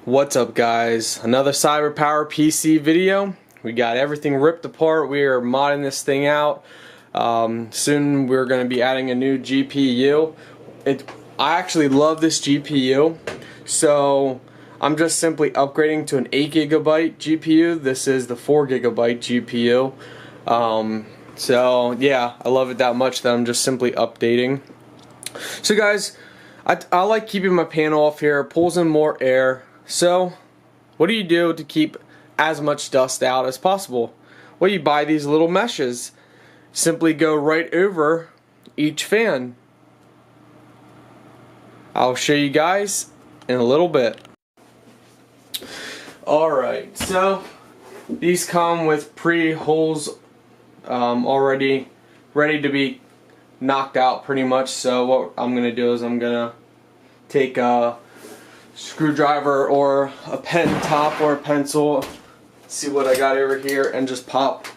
What's up, guys? Another Cyberpowerpc video. We got everything ripped apart. We are modding this thing out. Soon we're going to be adding a new GPU. I actually love this GPU, so I'm just simply upgrading to an 8GB GPU. This is the 4GB GPU. So yeah, I love it that much that I'm just simply updating. So guys, I like keeping my panel off here. It pulls in more air. So what do you do to keep as much dust out as possible? Well, you buy these little meshes. Simply go right over each fan. I'll show you guys in a little bit. Alright, so these come with pre-holes already ready to be knocked out pretty much. So what I'm going to do is I'm going to take a screwdriver or a pen top or a pencil, see what I got over here, and just pop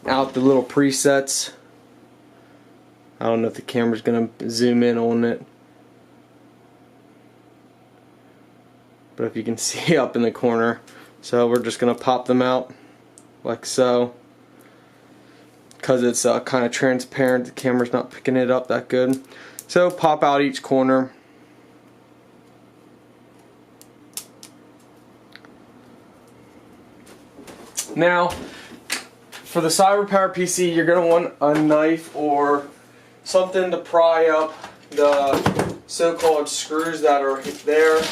out the little presets. I don't know if the camera's gonna zoom in on it, but if you can see up in the corner. So we're just gonna pop them out like so, because it's kind of transparent. The camera's not picking it up that good. So pop out each corner. Now, for the Cyberpowerpc, you're going to want a knife or something to pry up the so-called screws that are there.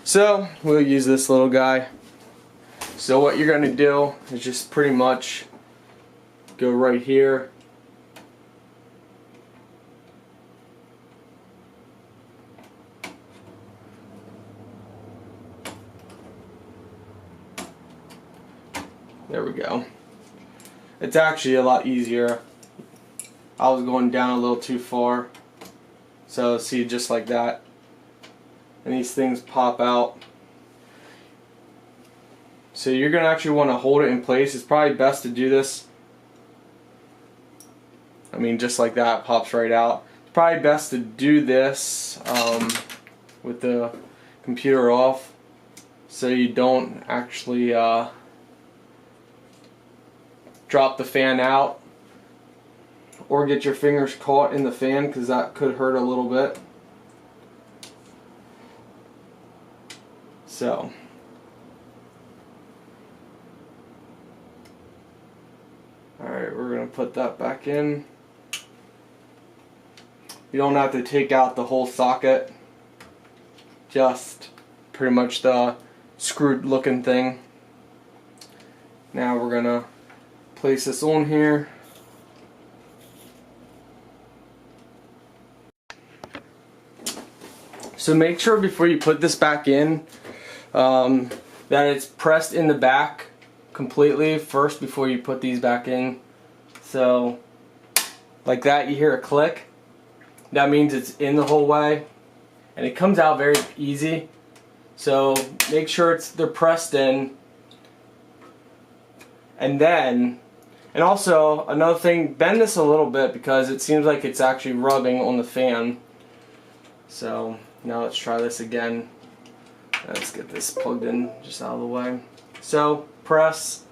So, we'll use this little guy. So what you're going to do is just pretty much go right here. There we go. It's actually a lot easier. I was going down a little too far. So see, just like that. And these things pop out. So you're going to actually want to hold it in place. It's probably best to do this. I mean, just like that, it pops right out. It's probably best to do this with the computer off, so you don't actually drop the fan out or get your fingers caught in the fan, because that could hurt a little bit. So alright, we're going to put that back in. You don't have to take out the whole socket, just pretty much the screwed looking thing. Now we're going to place this on here. So make sure before you put this back in that it's pressed in the back completely first before you put these back in. So like that, you hear a click. That means it's in the whole way, and it comes out very easy. So make sure they're pressed in. And also, another thing, bend this a little bit because it seems like it's actually rubbing on the fan. So, now let's try this again. Let's get this plugged in just out of the way. So, press,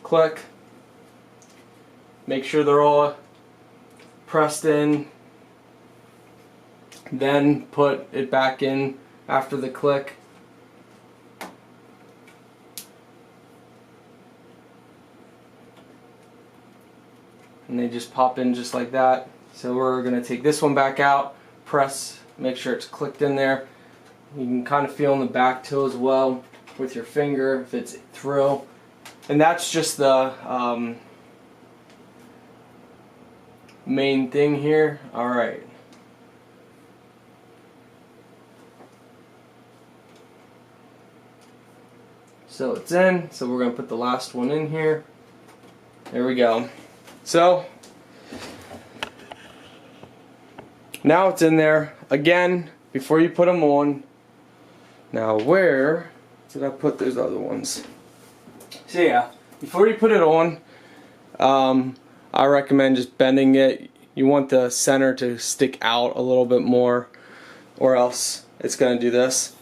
click, make sure they're all pressed in, then put it back in after the click. And they just pop in just like that. So we're going to take this one back out, press, make sure it's clicked in there. You can kind of feel in the back too as well with your finger if it's through. And that's just the main thing here. Alright. So it's in, so we're going to put the last one in here. There we go. So now it's in there. Again, before you put them on. Now where did I put those other ones? So yeah, before you put it on, I recommend just bending it. You want the center to stick out a little bit more, or else it's going to do this,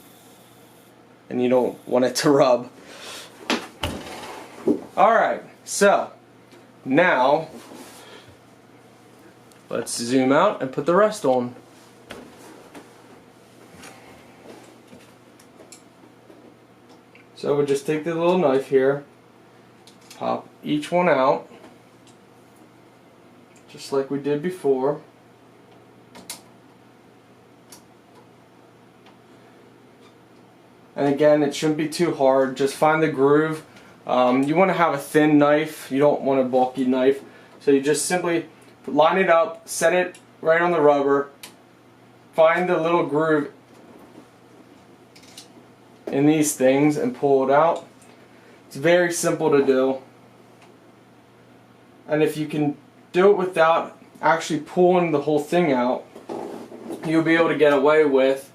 and you don't want it to rub. Alright, so now let's zoom out and put the rest on. So we'll just take the little knife here, pop each one out, just like we did before. And again, it shouldn't be too hard, just find the groove. You want to have a thin knife, you don't want a bulky knife. So you just simply line it up, set it right on the rubber, find the little groove in these things and pull it out. It's very simple to do. And if you can do it without actually pulling the whole thing out, you'll be able to get away with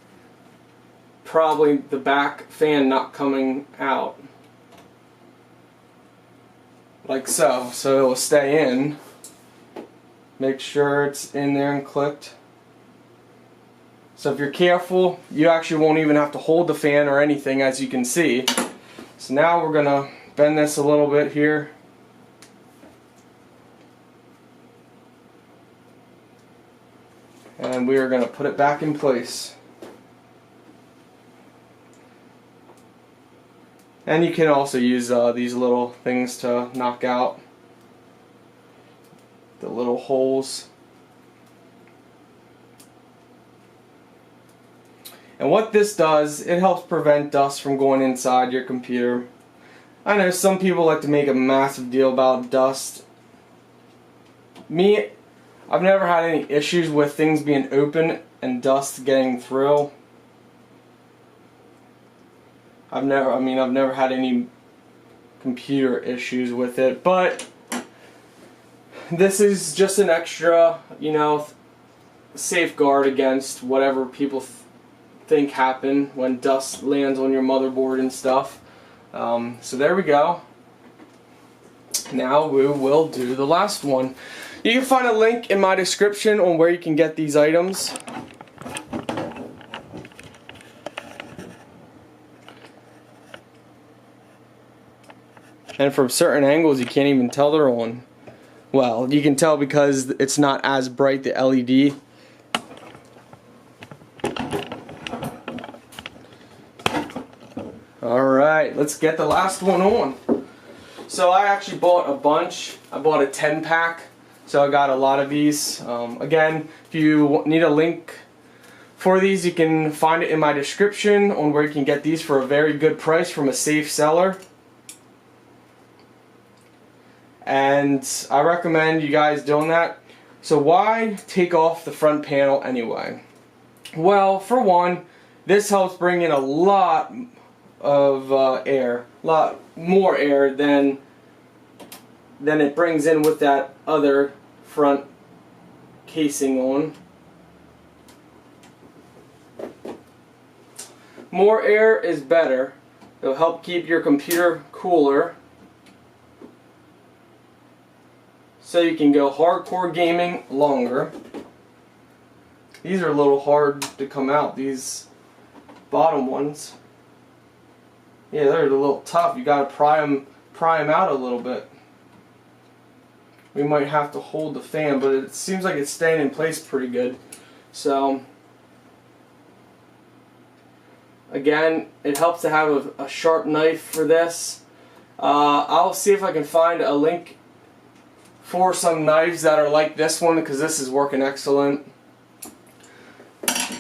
probably the back fan not coming out. Like so. So it will stay in. Make sure it's in there and clicked. So if you're careful, you actually won't even have to hold the fan or anything, as you can see. So now we're going to bend this a little bit here. And we are going to put it back in place. And you can also use these little things to knock out the little holes. And what this does, it helps prevent dust from going inside your computer. I know some people like to make a massive deal about dust. Me, I've never had any issues with things being open and dust getting through. I've never had any computer issues with it, but this is just an extra, safeguard against whatever people think happen when dust lands on your motherboard and stuff. So there we go. Now we will do the last one. You can find a link in my description on where you can get these items. And from certain angles you can't even tell they're on. Well, you can tell because it's not as bright, the LED. Alright, let's get the last one on. So I actually bought a bunch. I bought a 10-pack, so I got a lot of these. Again, if you need a link for these, you can find it in my description on where you can get these for a very good price from a safe seller. And I recommend you guys doing that. So why take off the front panel anyway? Well, for one, this helps bring in a lot of air, a lot more air than it brings in with that other front casing on. More air is better. It'll help keep your computer cooler, so you can go hardcore gaming longer. These are a little hard to come out, these bottom ones. Yeah, they're a little tough. You gotta pry them out a little bit. We might have to hold the fan, but it seems like it's staying in place pretty good. So again, it helps to have a sharp knife for this. I'll see if I can find a link for some knives that are like this one, because this is working excellent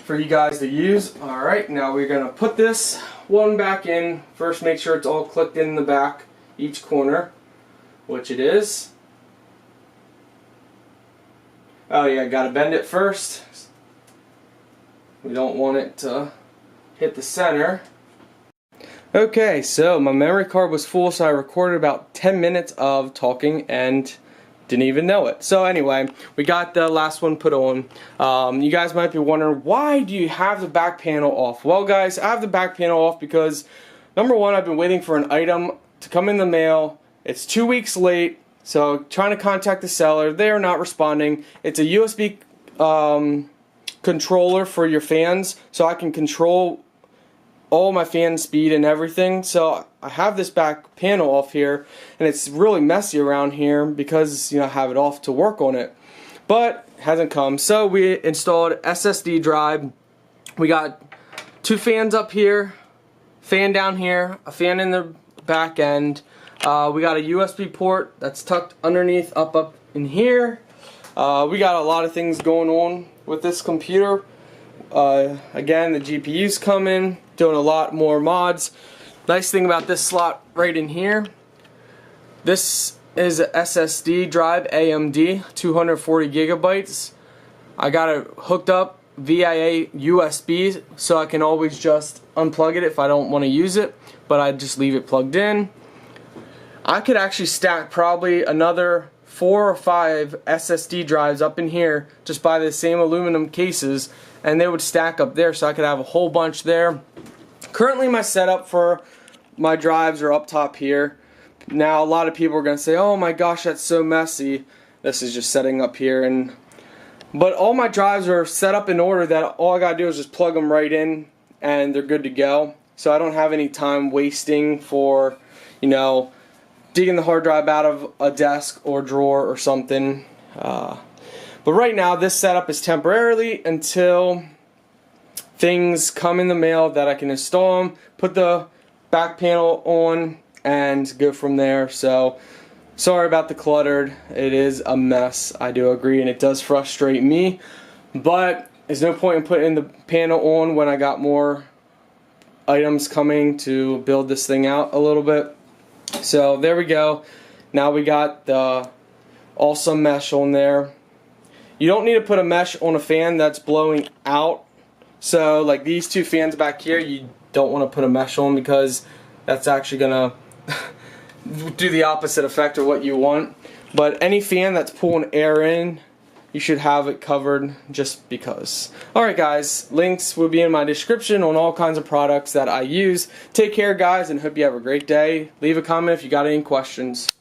for you guys to use. Alright, now we're going to put this one back in. First, make sure it's all clicked in the back, each corner, which it is. Oh yeah, got to bend it first. We don't want it to hit the center. Okay, so my memory card was full, so I recorded about 10 minutes of talking and didn't even know it. So anyway, we got the last one put on. You guys might be wondering, why do you have the back panel off? Well guys, I have the back panel off because number one, I've been waiting for an item to come in the mail. It's 2 weeks late, So trying to contact the seller, they are not responding. It's a USB controller for your fans, so I can control all my fan speed and everything. So I have this back panel off here, and it's really messy around here because, you know, I have it off to work on it, but it hasn't come. So we installed SSD drive. We got 2 fans up here, fan down here, a fan in the back end. We got a USB port that's tucked underneath up in here. We got a lot of things going on with this computer. Again, the GPU's coming, doing a lot more mods. Nice thing about this slot right in here, this is a SSD drive, AMD, 240 gigabytes. I got it hooked up via USB, so I can always just unplug it if I don't want to use it, but I just leave it plugged in. I could actually stack probably another 4 or 5 SSD drives up in here just by the same aluminum cases, and they would stack up there, so I could have a whole bunch there. Currently my setup for my drives are up top here. Now a lot of people are going to say, oh my gosh, that's so messy. This is just setting up here, but all my drives are set up in order that all I got to do is just plug them right in and they're good to go. So I don't have any time wasting for, you know, digging the hard drive out of a desk or drawer or something. But right now this setup is temporarily until things come in the mail that I can install them, put the back panel on, and go from there. So sorry about the cluttered. It is a mess, I do agree, and it does frustrate me, but there's no point in putting the panel on when I got more items coming to build this thing out a little bit. So there we go. Now we got the awesome mesh on there. You don't need to put a mesh on a fan that's blowing out. So like these 2 fans back here, you don't want to put a mesh on because that's actually gonna do the opposite effect of what you want. But any fan that's pulling air in, you should have it covered just because. Alright guys, links will be in my description on all kinds of products that I use. Take care guys, and hope you have a great day. Leave a comment if you got any questions.